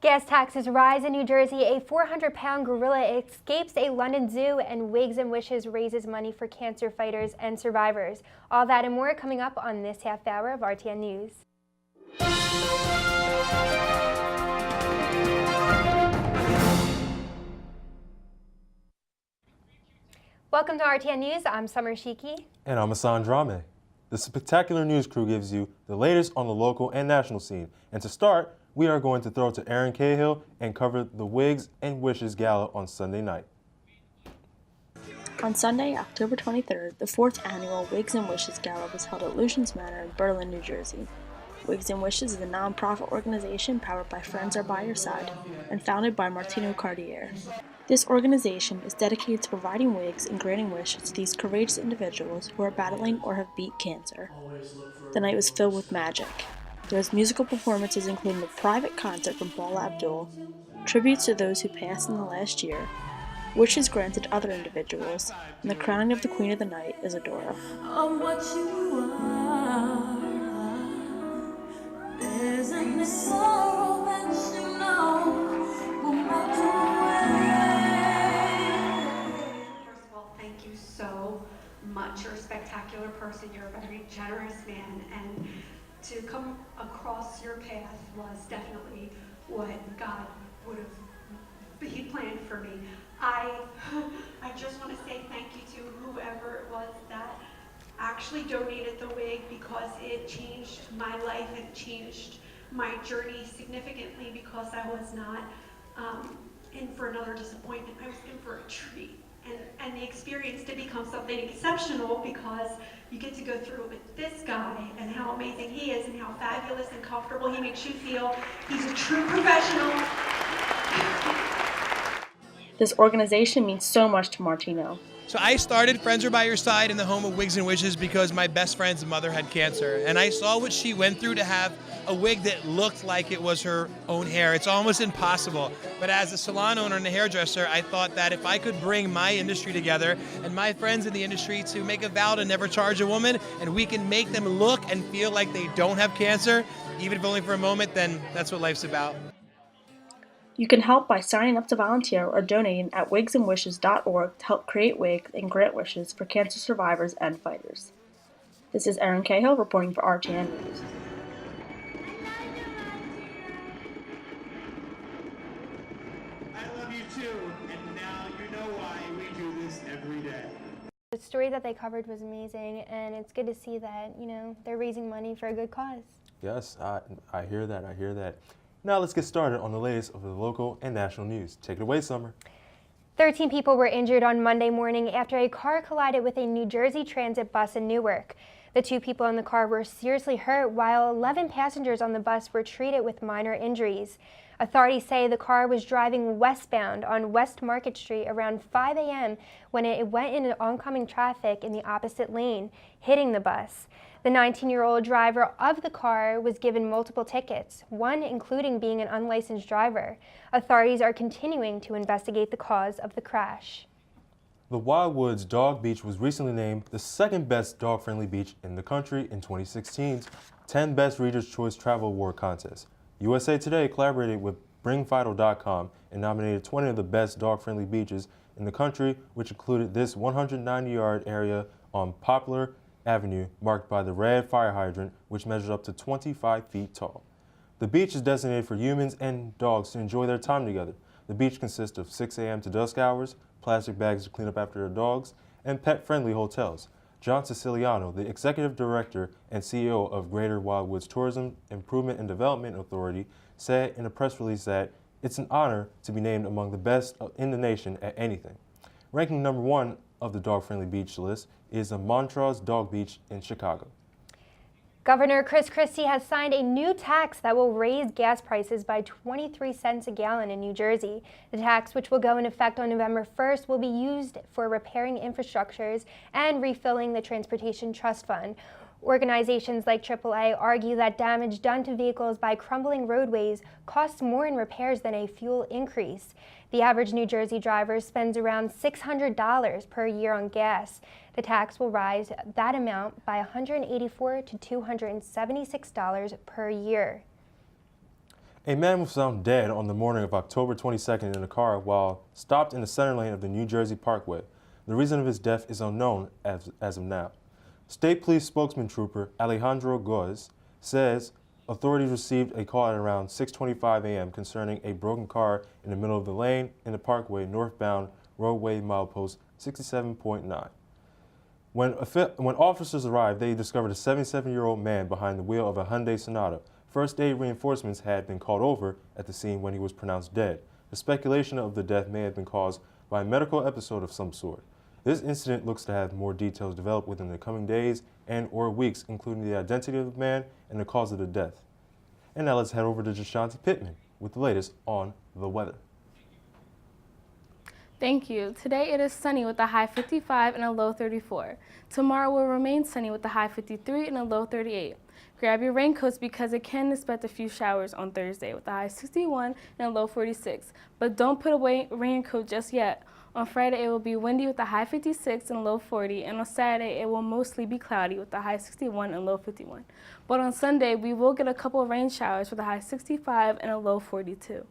Gas taxes rise in New Jersey. A 400-pound gorilla escapes a London zoo, and Wigs and Wishes raises money for cancer fighters and survivors. All that and more coming up on this half hour of RTN News. Welcome to RTN News. I'm Summer Shiki. And I'm Hassan Drame. The spectacular news crew gives you the latest on the local and national scene. And to start, we are going to throw it to Aaron Cahill and cover the Wigs and Wishes Gala on Sunday night. On Sunday, October 23rd, the 4th annual Wigs and Wishes Gala was held at Lucian's Manor in Berlin, New Jersey. Wigs and Wishes is a non-profit organization powered by Friends Are By Your Side and founded by Martino Cartier. This organization is dedicated to providing wigs and granting wishes to these courageous individuals who are battling or have beat cancer. The night was filled with magic. There was musical performances including a private concert from Paula Abdul, tributes to those who passed in the last year, wishes granted to other individuals, and the crowning of the Queen of the Night, Isadora. Of what you are, there's a sorrow that you know will melt away. First of all, thank you so much. You're a spectacular person. You're a very generous man, and to come across your path was definitely what God would have planned for me. I just want to say thank you to whoever it was that actually donated the wig, because it changed my life and changed my journey significantly, because I was not in for another disappointment. I was in for a treat. And the experience did become something exceptional, because you get to go through it with this guy and how amazing he is and how fabulous and comfortable he makes you feel. He's a true professional. This organization means so much to Martino. So I started Friends Are By Your Side in the home of Wigs and Wishes because my best friend's mother had cancer. And I saw what she went through to have a wig that looked like it was her own hair. It's almost impossible. But as a salon owner and a hairdresser, I thought that if I could bring my industry together and my friends in the industry to make a vow to never charge a woman, and we can make them look and feel like they don't have cancer, even if only for a moment, then that's what life's about. You can help by signing up to volunteer or donating at wigsandwishes.org to help create wigs and grant wishes for cancer survivors and fighters. This is Aaron Cahill reporting for RTN News. I love you too, and now you know why we do this every day. The story that they covered was amazing, and it's good to see that, they're raising money for a good cause. Yes, I hear that, I hear that. Now let's get started on the latest of the local and national news. Take it away, Summer. 13 people were injured on Monday morning after a car collided with a New Jersey Transit bus in Newark. The 2 people in the car were seriously hurt, while 11 passengers on the bus were treated with minor injuries. Authorities say the car was driving westbound on West Market Street around 5 a.m. when it went into oncoming traffic in the opposite lane, hitting the bus. The 19-year-old driver of the car was given multiple tickets, one including being an unlicensed driver. Authorities are continuing to investigate the cause of the crash. The Wildwoods Dog Beach was recently named the 2nd best dog-friendly beach in the country in 2016's 10 Best Reader's Choice Travel Award contest. USA Today collaborated with BringVital.com and nominated 20 of the best dog-friendly beaches in the country, which included this 190-yard area on Poplar Avenue, marked by the red fire hydrant, which measures up to 25 feet tall. The beach is designated for humans and dogs to enjoy their time together. The beach consists of 6 a.m. to dusk hours, plastic bags to clean up after their dogs, and pet-friendly hotels. John Siciliano, the Executive Director and CEO of Greater Wildwoods Tourism Improvement and Development Authority, said in a press release that it's an honor to be named among the best in the nation at anything. Ranking number 1 of the dog-friendly beach list is the Montrose Dog Beach in Chicago. Governor Chris Christie has signed a new tax that will raise gas prices by 23 cents a gallon in New Jersey. The tax, which will go into effect on November 1st, will be used for repairing infrastructures and refilling the Transportation Trust Fund. Organizations like AAA argue that damage done to vehicles by crumbling roadways costs more in repairs than a fuel increase. The average New Jersey driver spends around $600 per year on gas. The tax will rise that amount by $184 to $276 per year. A man was found dead on the morning of October 22nd in a car while stopped in the center lane of the New Jersey Parkway. The reason of his death is unknown as of now. State Police spokesman Trooper Alejandro Goes says authorities received a call at around 6:25 a.m. concerning a broken car in the middle of the lane in the Parkway northbound roadway milepost 67.9. When officers arrived, they discovered a 77-year-old man behind the wheel of a Hyundai Sonata. First aid reinforcements had been called over at the scene when he was pronounced dead. The speculation of the death may have been caused by a medical episode of some sort. This incident looks to have more details developed within the coming days and/or weeks, including the identity of the man and the cause of the death. And now let's head over to Jashanti Pittman with the latest on the weather. Thank you. Today it is sunny with a high 55 and a low 34. Tomorrow will remain sunny with a high 53 and a low 38. Grab your raincoats because it can expect a few showers on Thursday with a high 61 and a low 46. But don't put away a raincoat just yet. On Friday it will be windy with a high 56 and a low 40, and on Saturday it will mostly be cloudy with a high 61 and low 51. But on Sunday we will get a couple of rain showers with a high 65 and a low 42.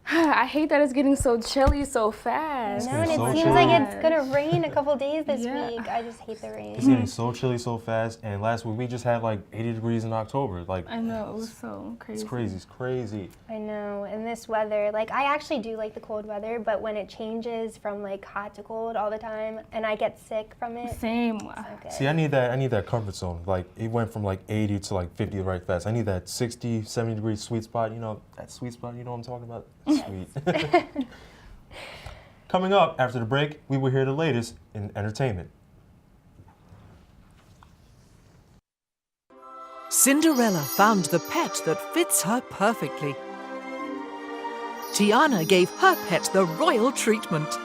I hate that it's getting so chilly so fast. No, and it so seems chilly. like it's gonna rain a couple days this Yeah. week. I just hate the rain. It's getting so chilly so fast, and last week we just had like 80 degrees in October. Like, I know, it was so crazy. it's crazy, it's crazy. I know, and this weather, like I actually do like the cold weather, but when it changes from like hot to cold all the time, and I get sick from it. Same. Okay. See, I need that comfort zone. Like, it went from like 80 to like 50 right fast. I need that 60, 70 degree sweet spot. You know, that sweet spot, you know what I'm talking about? Sweet. Coming up after the break, we will hear the latest in entertainment. Cinderella found the pet that fits her perfectly. Tiana gave her pet the royal treatment.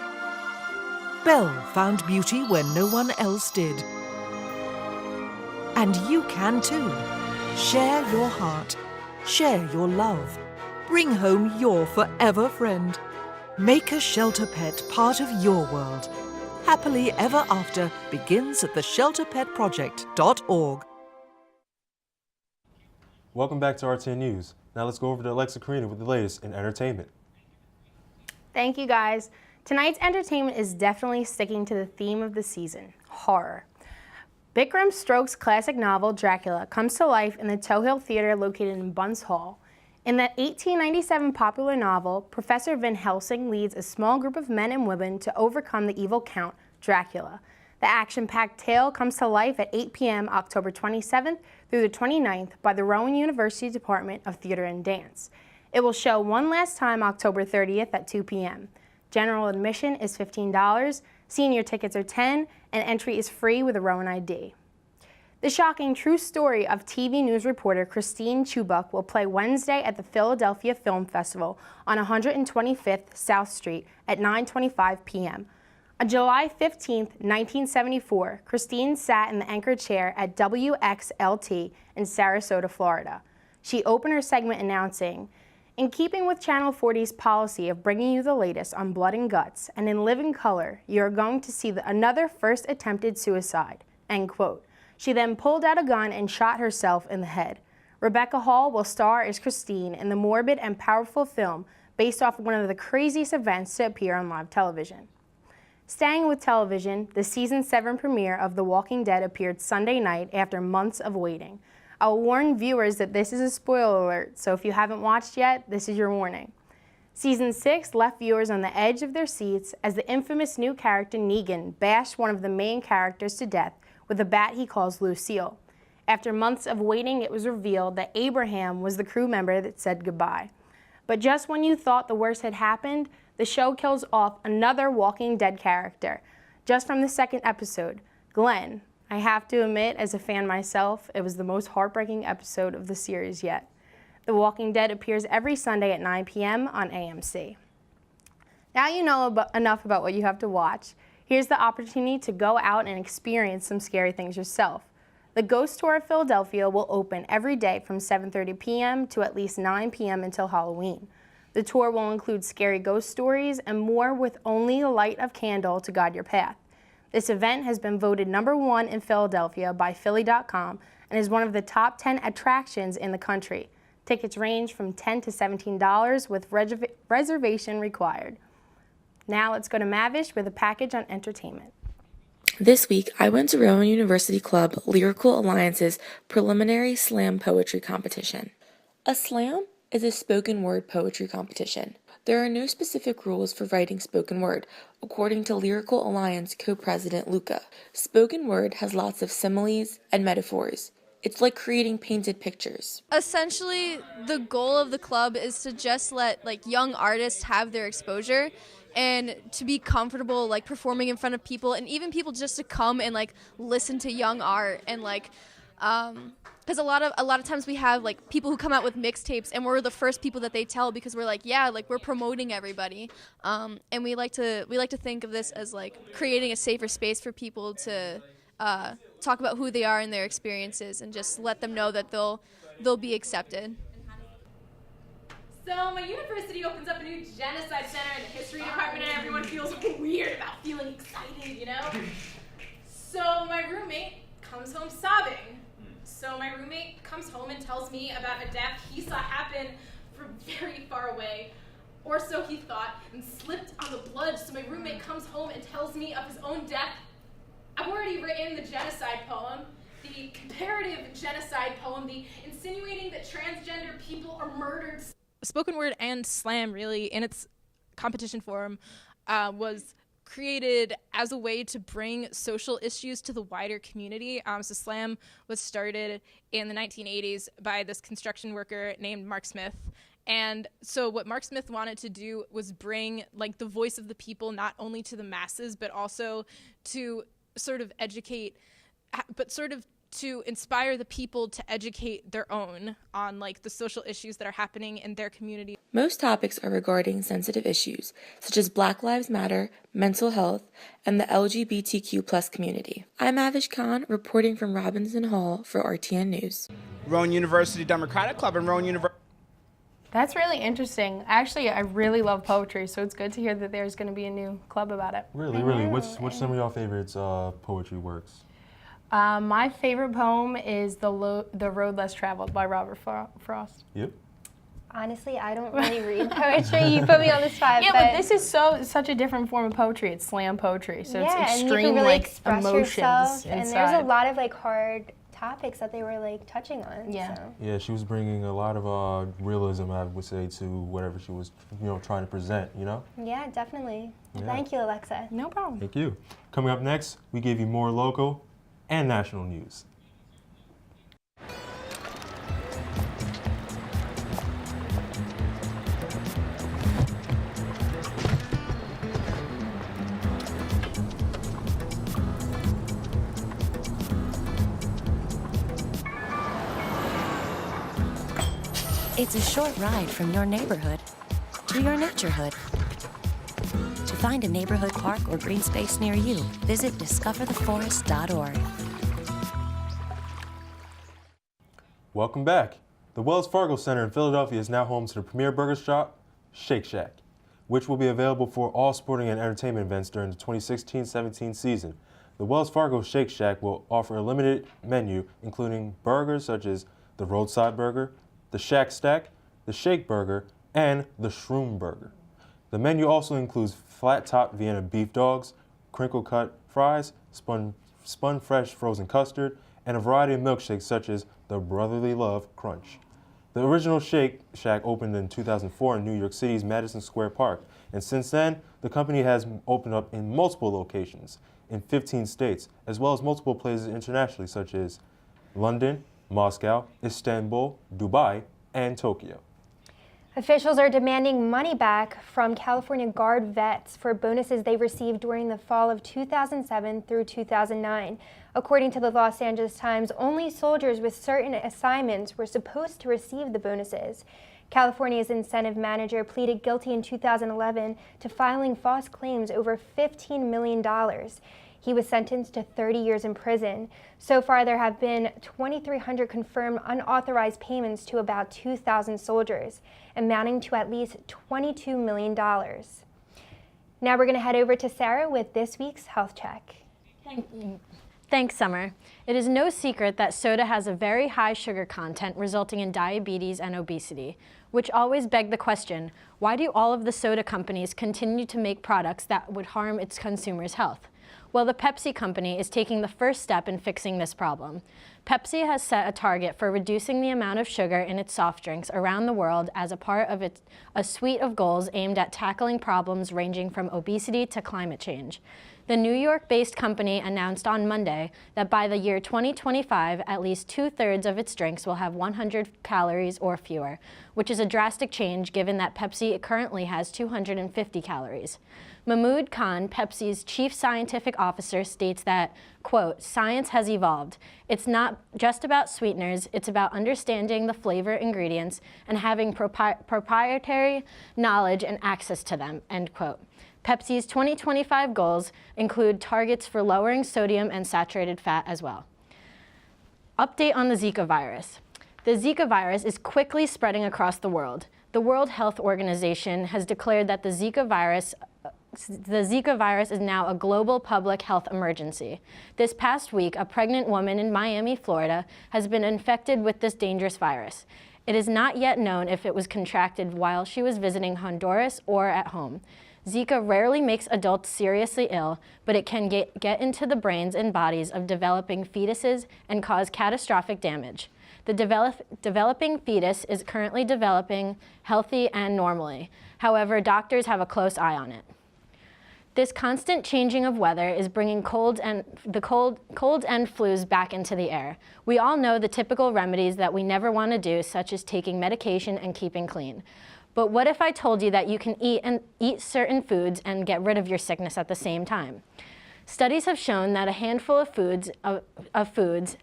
Belle found beauty when no one else did. And you can too. Share your heart. Share your love. Bring home your forever friend. Make a shelter pet part of your world. Happily Ever After begins at theshelterpetproject.org. Welcome back to RTN News. Now let's go over to Alexa Karina with the latest in entertainment. Thank you guys. Tonight's entertainment is definitely sticking to the theme of the season, horror. Bikram Stokes' classic novel Dracula comes to life in the Tohill Theater located in Bunce Hall. In that 1897 popular novel, Professor Van Helsing leads a small group of men and women to overcome the evil Count Dracula. The action-packed tale comes to life at 8 p.m. October 27th through the 29th by the Rowan University Department of Theater and Dance. It will show one last time October 30th at 2 p.m. General admission is $15, senior tickets are $10, and entry is free with a Rowan ID. The shocking true story of TV news reporter Christine Chubbuck will play Wednesday at the Philadelphia Film Festival on 125th South Street at 9:25 p.m. On July 15, 1974, Christine sat in the anchor chair at WXLT in Sarasota, Florida. She opened her segment announcing, "In keeping with Channel 40's policy of bringing you the latest on blood and guts, and in living color, you are going to see another first attempted suicide," end quote. She then pulled out a gun and shot herself in the head. Rebecca Hall will star as Christine in the morbid and powerful film based off one of the craziest events to appear on live television. Staying with television, the season 7 premiere of The Walking Dead appeared Sunday night after months of waiting. I will warn viewers that this is a spoiler alert, so if you haven't watched yet, this is your warning. Season 6 left viewers on the edge of their seats as the infamous new character Negan bashed one of the main characters to death with a bat he calls Lucille. After months of waiting, it was revealed that Abraham was the crew member that said goodbye. But just when you thought the worst had happened, the show kills off another Walking Dead character. Just from the second episode, Glenn. I have to admit, as a fan myself, it was the most heartbreaking episode of the series yet. The Walking Dead appears every Sunday at 9 p.m. on AMC. Now you know enough about what you have to watch. Here's the opportunity to go out and experience some scary things yourself. The Ghost Tour of Philadelphia will open every day from 7:30 p.m. to at least 9 p.m. until Halloween. The tour will include scary ghost stories and more with only the light of candle to guide your path. This event has been voted #1 in Philadelphia by Philly.com and is one of the top 10 attractions in the country. Tickets range from $10 to $17 with reservation required. Now let's go to Mavish with a package on entertainment. This week, I went to Rowan University Club Lyrical Alliance's preliminary slam poetry competition. A slam is a spoken word poetry competition. There are no specific rules for writing spoken word, according to Lyrical Alliance co-president Luca. Spoken word has lots of similes and metaphors. It's like creating painted pictures. Essentially, the goal of the club is to just let young artists have their exposure and to be comfortable performing in front of people, and even people just to come and listen to young art, and because a lot of times we have people who come out with mixtapes and we're the first people that they tell because we're we're promoting everybody, and we like to think of this as creating a safer space for people to talk about who they are and their experiences, and just let them know that they'll be accepted. So my university opens up a new genocide center in the history department, and everyone feels weird about feeling excited, you know? So my roommate comes home sobbing. So my roommate comes home and tells me about a death he saw happen from very far away, or so he thought, and slipped on the blood. So my roommate comes home and tells me of his own death. I've already written the genocide poem, the comparative genocide poem, the insinuating that transgender people are murdered. Spoken word and slam, really, in its competition form, was created as a way to bring social issues to the wider community. So slam was started in the 1980s by this construction worker named Mark Smith. And so what Mark Smith wanted to do was bring the voice of the people not only to the masses, but also to sort of educate, but sort of to inspire the people to educate their own on the social issues that are happening in their community. Most topics are regarding sensitive issues, such as Black Lives Matter, mental health, and the LGBTQ+ community. I'm Avish Khan, reporting from Robinson Hall for RTN News. Rowan University Democratic Club and Rowan University. That's really interesting. Actually, I really love poetry, so it's good to hear that there's going to be a new club about it. Really? What's some of your favorites poetry works? My favorite poem is The Road Less Traveled by Robert Frost. Yep. Honestly, I don't really read poetry. You put me on the spot. Yeah, but this is such a different form of poetry. It's slam poetry, so it's extreme and you can really express emotions yourself, inside. and there's a lot of hard topics that they were touching on. Yeah. So. Yeah, she was bringing a lot of realism, I would say, to whatever she was, trying to present. Yeah, definitely. Yeah. Thank you, Alexa. No problem. Thank you. Coming up next, we give you more local and national news. It's a short ride from your neighborhood to your naturehood. To find a neighborhood park or green space near you, visit discovertheforest.org. Welcome back. The Wells Fargo Center in Philadelphia is now home to the premier burger shop, Shake Shack, which will be available for all sporting and entertainment events during the 2016-17 season. The Wells Fargo Shake Shack will offer a limited menu, including burgers such as the Roadside Burger, the Shack Stack, the Shake Burger, and the Shroom Burger. The menu also includes flat-top Vienna beef dogs, crinkle-cut fries, spun fresh frozen custard, and a variety of milkshakes such as the Brotherly Love Crunch. The original Shake Shack opened in 2004 in New York City's Madison Square Park, and since then, the company has opened up in multiple locations in 15 states, as well as multiple places internationally such as London, Moscow, Istanbul, Dubai, and Tokyo. Officials are demanding money back from California Guard vets for bonuses they received during the fall of 2007 through 2009. According to the Los Angeles Times, only soldiers with certain assignments were supposed to receive the bonuses. California's incentive manager pleaded guilty in 2011 to filing false claims over $15 million. He was sentenced to 30 years in prison. So far, there have been 2,300 confirmed unauthorized payments to about 2,000 soldiers, amounting to at least $22 million. Now we're going to head over to Sarah with this week's Health Check. Thanks, Summer. It is no secret that soda has a very high sugar content, resulting in diabetes and obesity, which always beg the question, why do all of the soda companies continue to make products that would harm its consumers' health? Well, the Pepsi company is taking the first step in fixing this problem. Pepsi has set a target for reducing the amount of sugar in its soft drinks around the world as a part of a suite of goals aimed at tackling problems ranging from obesity to climate change. The New York-based company announced on Monday that by the year 2025, at least 2/3 of its drinks will have 100 calories or fewer, which is a drastic change given that Pepsi currently has 250 calories. Mahmood Khan, Pepsi's chief scientific officer, states that, quote, "Science has evolved. It's not just about sweeteners, it's about understanding the flavor ingredients and having proprietary knowledge and access to them," end quote. Pepsi's 2025 goals include targets for lowering sodium and saturated fat as well. Update on the Zika virus. The Zika virus is quickly spreading across the world. The World Health Organization has declared that the Zika virus is now a global public health emergency. This past week, a pregnant woman in Miami, Florida, has been infected with this dangerous virus. It is not yet known if it was contracted while she was visiting Honduras or at home. Zika rarely makes adults seriously ill, but it can get into the brains and bodies of developing fetuses and cause catastrophic damage. The developing fetus is currently developing healthy and normally. However, doctors have a close eye on it. This constant changing of weather is bringing colds and flus back into the air. We all know the typical remedies that we never want to do, such as taking medication and keeping clean. But what if I told you that you can eat certain foods and get rid of your sickness at the same time? Studies have shown that a handful of foods,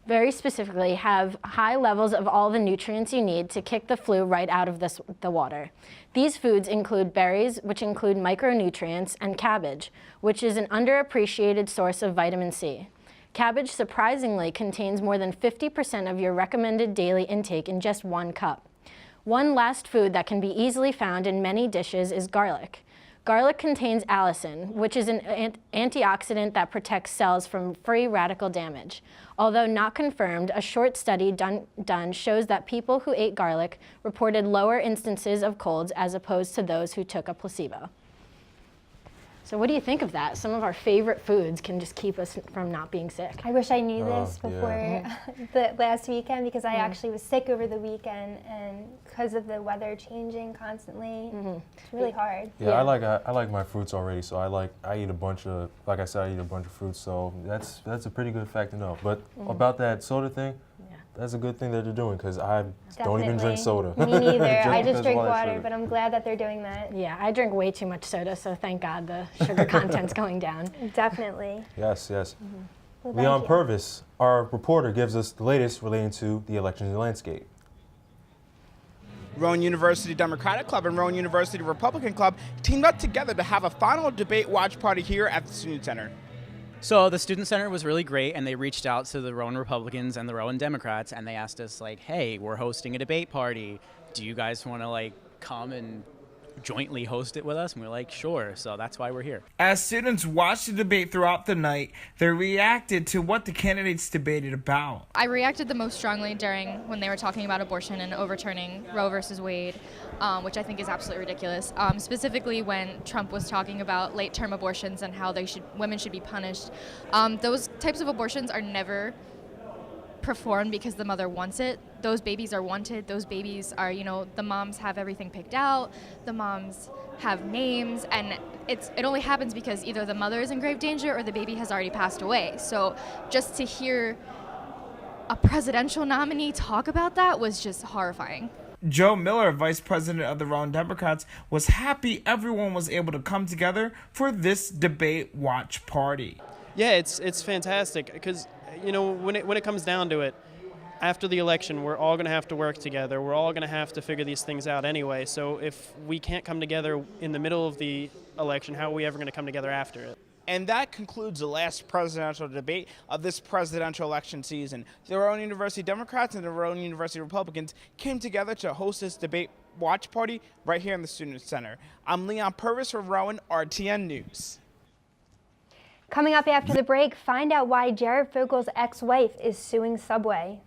very specifically, have high levels of all the nutrients you need to kick the flu right out of the water. These foods include berries, which include micronutrients, and cabbage, which is an underappreciated source of vitamin C. Cabbage surprisingly contains more than 50% of your recommended daily intake in just 1 cup. One last food that can be easily found in many dishes is garlic. Garlic contains allicin, which is an antioxidant that protects cells from free radical damage. Although not confirmed, a short study done shows that people who ate garlic reported lower instances of colds as opposed to those who took a placebo. So what do you think of that? Some of our favorite foods can just keep us from not being sick. I wish I knew this before the last weekend, because I actually was sick over the weekend, and because of the weather changing constantly, it's really hard. Yeah, I like my fruits already, so I eat a bunch of, like I said, I eat a bunch of fruits, so that's a pretty good fact to know. But about that soda thing, that's a good thing that they're doing, because I don't even drink soda. Me neither. I just drink water, but I'm glad that they're doing that. Yeah, I drink way too much soda, so thank God the sugar content's going down. Definitely. Yes, yes. Well, Leon Purvis, our reporter, gives us the latest relating to the election landscape. Rowan University Democratic Club and Rowan University Republican Club teamed up together to have a final debate watch party here at the Student Center. So the Student Center was really great, and they reached out to the Rowan Republicans and the Rowan Democrats, and they asked us, like, hey, we're hosting a debate party. Do you guys want to, like, come and jointly host it with us? And we're like, sure. So that's why we're here. As students watched the debate throughout the night, they reacted to what the candidates debated about. I reacted the most strongly when they were talking about abortion and overturning Roe versus Wade, which I think is absolutely ridiculous. Specifically when Trump was talking about late-term abortions and how women should be punished. Those types of abortions are never performed because the mother wants it. Those babies are wanted. Those babies are, the moms have everything picked out. The moms have names, and it only happens because either the mother is in grave danger or the baby has already passed away. So just to hear a presidential nominee talk about that was just horrifying. Joe Miller, vice president of the Rowan Democrats, was happy everyone was able to come together for this debate watch party. Yeah, it's fantastic because, when it comes down to it, after the election, we're all going to have to work together. We're all going to have to figure these things out anyway. So if we can't come together in the middle of the election, how are we ever going to come together after it? And that concludes the last presidential debate of this presidential election season. The Rowan University Democrats and the Rowan University Republicans came together to host this debate watch party right here in the Student Center. I'm Leon Purvis for Rowan RTN News. Coming up after the break, find out why Jared Fogel's ex-wife is suing Subway.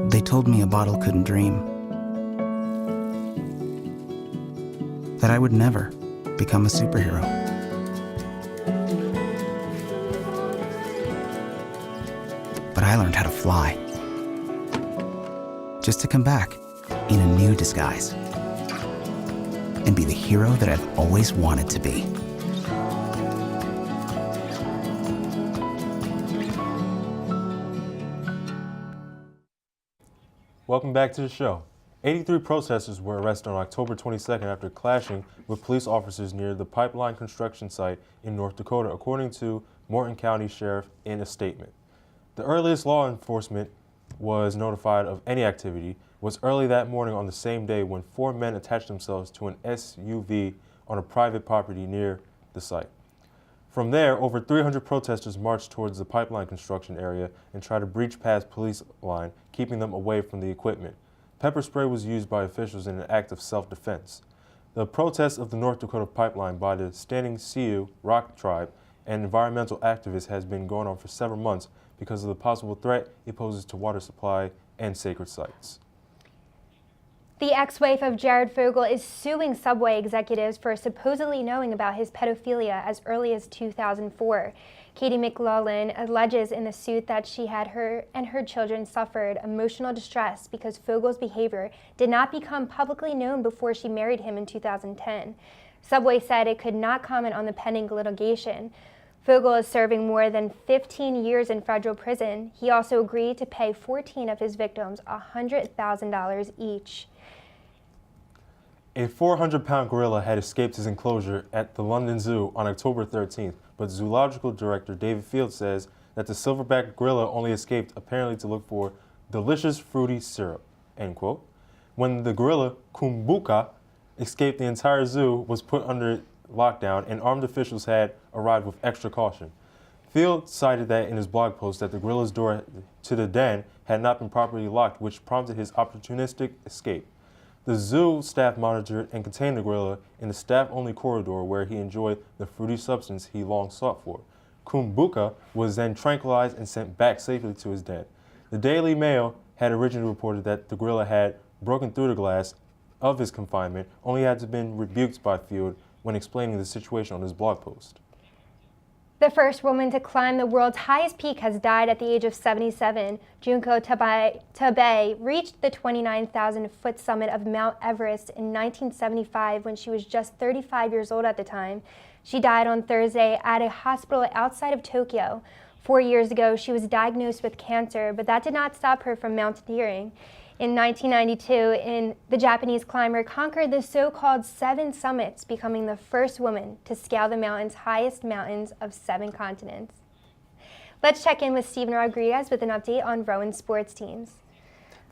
They told me a bottle couldn't dream. That I would never become a superhero. But I learned how to fly. Just to come back in a new disguise. And be the hero that I've always wanted to be. Welcome back to the show. 83 protesters were arrested on October 22nd after clashing with police officers near the pipeline construction site in North Dakota, according to Morton County Sheriff in a statement. The earliest law enforcement was notified of any activity was early that morning on the same day when 4 men attached themselves to an SUV on a private property near the site. From there, over 300 protesters marched towards the pipeline construction area and tried to breach past police line, keeping them away from the equipment. Pepper spray was used by officials in an act of self-defense. The protest of the North Dakota pipeline by the Standing Sioux Rock Tribe and environmental activists has been going on for several months because of the possible threat it poses to water supply and sacred sites. The ex-wife of Jared Fogel is suing Subway executives for supposedly knowing about his pedophilia as early as 2004. Katie McLaughlin alleges in the suit that she had her and her children suffered emotional distress because Fogel's behavior did not become publicly known before she married him in 2010. Subway said it could not comment on the pending litigation. Fogel is serving more than 15 years in federal prison. He also agreed to pay 14 of his victims $100,000 each. A 400-pound gorilla had escaped his enclosure at the London Zoo on October 13th, but zoological director David Field says that the silverback gorilla only escaped apparently to look for delicious fruity syrup, end quote. When the gorilla, Kumbuka, escaped, the entire zoo was put under lockdown and armed officials had arrived with extra caution. Field cited that in his blog post that the gorilla's door to the den had not been properly locked, which prompted his opportunistic escape. The zoo staff monitored and contained the gorilla in the staff-only corridor where he enjoyed the fruity substance he long sought for. Kumbuka was then tranquilized and sent back safely to his den. The Daily Mail had originally reported that the gorilla had broken through the glass of his confinement, only had to been rebuked by Field when explaining the situation on his blog post. The first woman to climb the world's highest peak has died at the age of 77. Junko Tabei reached the 29,000-foot summit of Mount Everest in 1975 when she was just 35 years old at the time. She died on Thursday at a hospital outside of Tokyo. 4 years ago, she was diagnosed with cancer, but that did not stop her from mountaineering. In 1992, the Japanese climber conquered the so-called 7 summits, becoming the first woman to scale the mountain's highest mountains of 7 continents. Let's check in with Steven Rodriguez with an update on Rowan sports teams.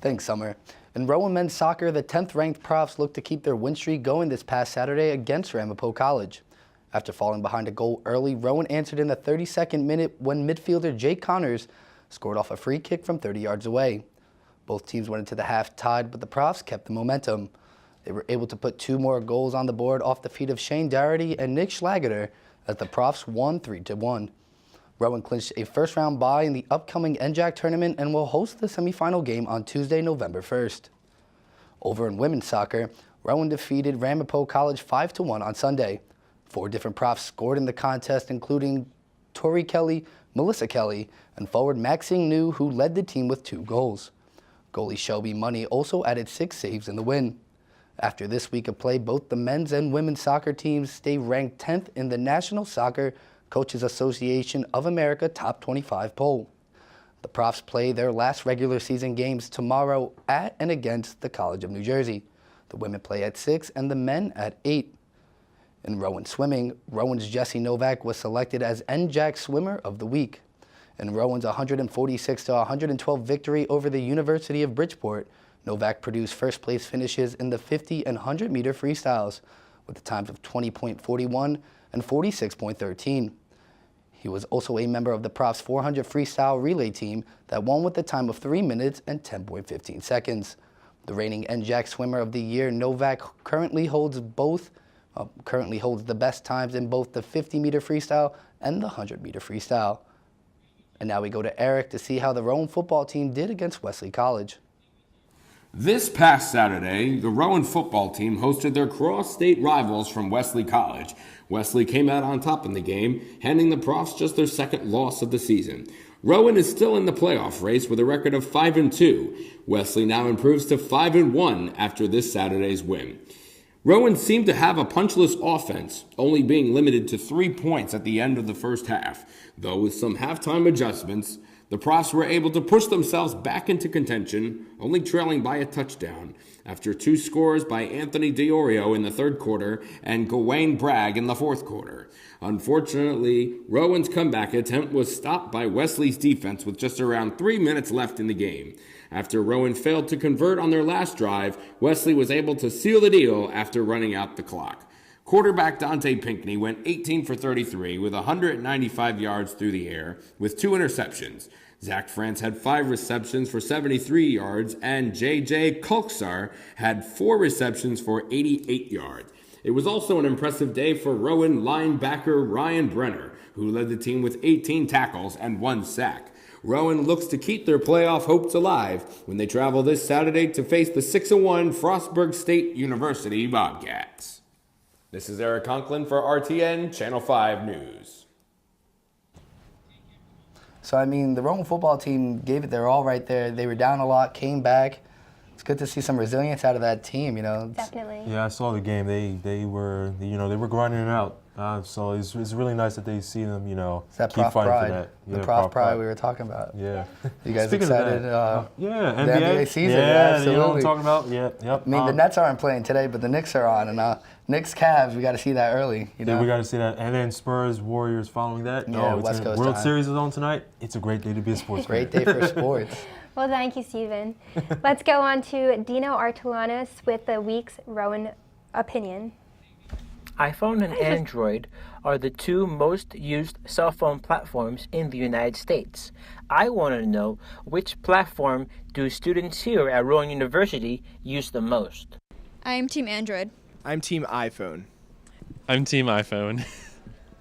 Thanks, Summer. In Rowan men's soccer, the 10th-ranked Profs looked to keep their win streak going this past Saturday against Ramapo College. After falling behind a goal early, Rowan answered in the 32nd minute when midfielder Jake Connors scored off a free kick from 30 yards away. Both teams went into the half tied, but the Profs kept the momentum. They were able to put 2 more goals on the board off the feet of Shane Dougherty and Nick Schlageter as the Profs won 3-1. Rowan clinched a first-round bye in the upcoming NJAC tournament and will host the semifinal game on Tuesday, November 1st. Over in women's soccer, Rowan defeated Ramapo College 5-1 on Sunday. 4 different Profs scored in the contest, including Tori Kelly, Melissa Kelly, and forward Maxine New, who led the team with 2 goals. Goalie Shelby Money also added 6 saves in the win. After this week of play, both the men's and women's soccer teams stay ranked 10th in the National Soccer Coaches Association of America Top 25 poll. The Profs play their last regular season games tomorrow at and against the College of New Jersey. The women play at 6 and the men at 8. In Rowan swimming, Rowan's Jesse Novak was selected as NJAC Swimmer of the Week. In Rowan's 146-112 victory over the University of Bridgeport, Novak produced first-place finishes in the 50 and 100-meter freestyles with the times of 20.41 and 46.13. He was also a member of the Profs 400 freestyle relay team that won with a time of 3 minutes and 10.15 seconds. The reigning NJAC Swimmer of the Year, Novak currently holds both currently holds the best times in both the 50-meter freestyle and the 100-meter freestyle. And now we go to Eric to see how the Rowan football team did against Wesley College. This past Saturday, the Rowan football team hosted their cross-state rivals from Wesley College. Wesley came out on top in the game, handing the Profs just their second loss of the season. Rowan is still in the playoff race with a record of 5-2. Wesley now improves to 5-1 after this Saturday's win. Rowan seemed to have a punchless offense, only being limited to 3 points at the end of the first half. Though with some halftime adjustments, the Profs were able to push themselves back into contention, only trailing by a touchdown, after 2 scores by Anthony DiOrio in the third quarter and Gawain Bragg in the fourth quarter. Unfortunately, Rowan's comeback attempt was stopped by Wesley's defense with just around 3 minutes left in the game. After Rowan failed to convert on their last drive, Wesley was able to seal the deal after running out the clock. Quarterback Dante Pinkney went 18 for 33 with 195 yards through the air with 2 interceptions. Zach France had 5 receptions for 73 yards, and J.J. Kulksar had 4 receptions for 88 yards. It was also an impressive day for Rowan linebacker Ryan Brenner, who led the team with 18 tackles and 1 sack. Rowan looks to keep their playoff hopes alive when they travel this Saturday to face the 6-1 Frostburg State University Bobcats. This is Eric Conklin for RTN Channel 5 News. So, I mean, the Rowan football team gave it their all right there. They were down a lot, came back. It's good to see some resilience out of that team, you know. Definitely. Yeah, I saw the game. They were, they were grinding it out. So it's really nice that they see them, It's that keep prof fighting pride. for that. The prof pride we were talking about. Yeah. You guys Speaking excited? Of that, yeah, the NBA season. Yeah, absolutely. You know what I'm talking about? Yeah, yep. I mean, the Nets aren't playing today, but the Knicks are on, and Knicks Cavs, we got to see that early. Yeah, we got to see that, and then Spurs Warriors following that. Yeah, it's West Coast World time. Series is on tonight. It's a great day to be a sports fan. Great day for sports. Well, thank you, Stephen. Let's go on to Dino Artelanos with the week's Rowan opinion. iPhone and Android are the 2 most used cell phone platforms in the United States. I want to know, which platform do students here at Rowan University use the most? I'm Team Android. I'm Team iPhone. I'm Team iPhone.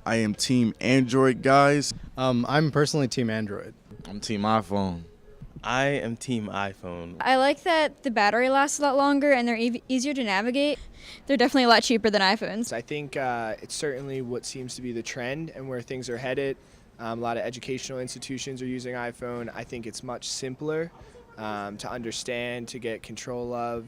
I am Team Android, guys. I'm personally Team Android. I'm Team iPhone. I am Team iPhone. I like that the battery lasts a lot longer and they're easier to navigate. They're definitely a lot cheaper than iPhones. I think it's certainly what seems to be the trend and where things are headed. A lot of educational institutions are using iPhone. I think it's much simpler to understand, to get control of.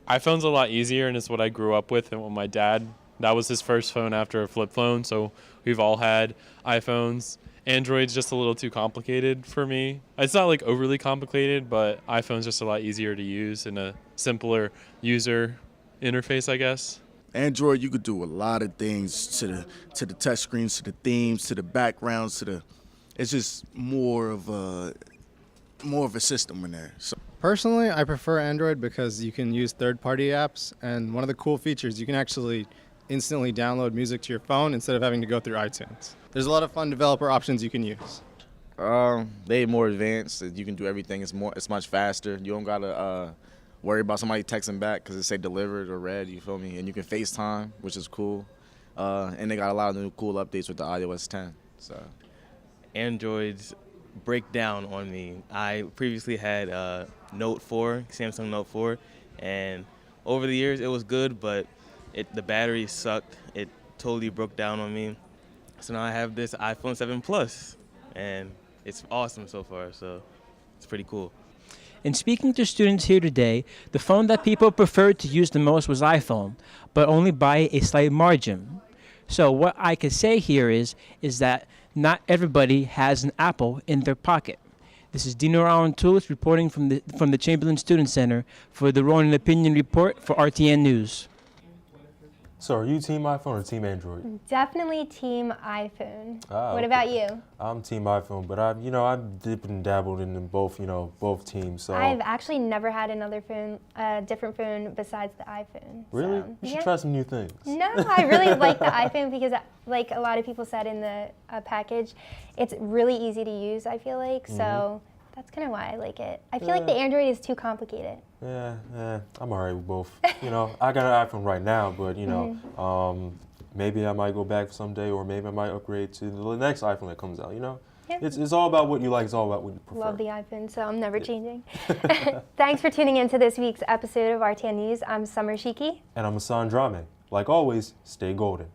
iPhone's a lot easier, and it's what I grew up with, and with my dad, that was his first phone after a flip phone, so we've all had iPhones. Android's just a little too complicated for me. It's not like overly complicated, but iPhone's just a lot easier to use and a simpler user interface, I guess. Android, you could do a lot of things to the touch screens, to the themes, to the backgrounds, it's just more of a system in there. So. Personally, I prefer Android because you can use third-party apps, and one of the cool features, you can actually instantly download music to your phone instead of having to go through iTunes. There's a lot of fun developer options you can use. They more advanced. You can do everything. It's much faster. You don't gotta worry about somebody texting back because it say delivered or read. You feel me? And you can FaceTime, which is cool. And they got a lot of new cool updates with the iOS 10. So, Androids break down on me. I previously had Note 4, Samsung Note 4, and over the years it was good, but the battery sucked. It totally broke down on me. So now I have this iPhone 7 Plus, and it's awesome so far, so it's pretty cool. In speaking to students here today, the phone that people preferred to use the most was iPhone, but only by a slight margin. So what I could say here is that not everybody has an Apple in their pocket. This is Dino Artelanos reporting from the Chamberlain Student Center for the Rowan Opinion Report for RTN News. So are you Team iPhone or Team Android? Definitely Team iPhone. What Okay. about you? I'm Team iPhone, but I've dipped and dabbled in both, both teams. So I've actually never had another phone, different phone besides the iPhone. really, So, you should yeah. try some new things. No, I really like the iPhone because, like a lot of people said in the package, it's really easy to use, I feel like. So That's kind of why I like it. I feel like the Android is too complicated. Yeah, I'm all right with both. You know, I got an iPhone right now, but you know, maybe I might go back someday, or maybe I might upgrade to the next iPhone that comes out. You know, it's all about what you like. It's all about what you prefer. Love the iPhone, so I'm never changing. Thanks for tuning in to this week's episode of RTN News. I'm Summer Shiki. And I'm Hassan Drame. Like always, stay golden.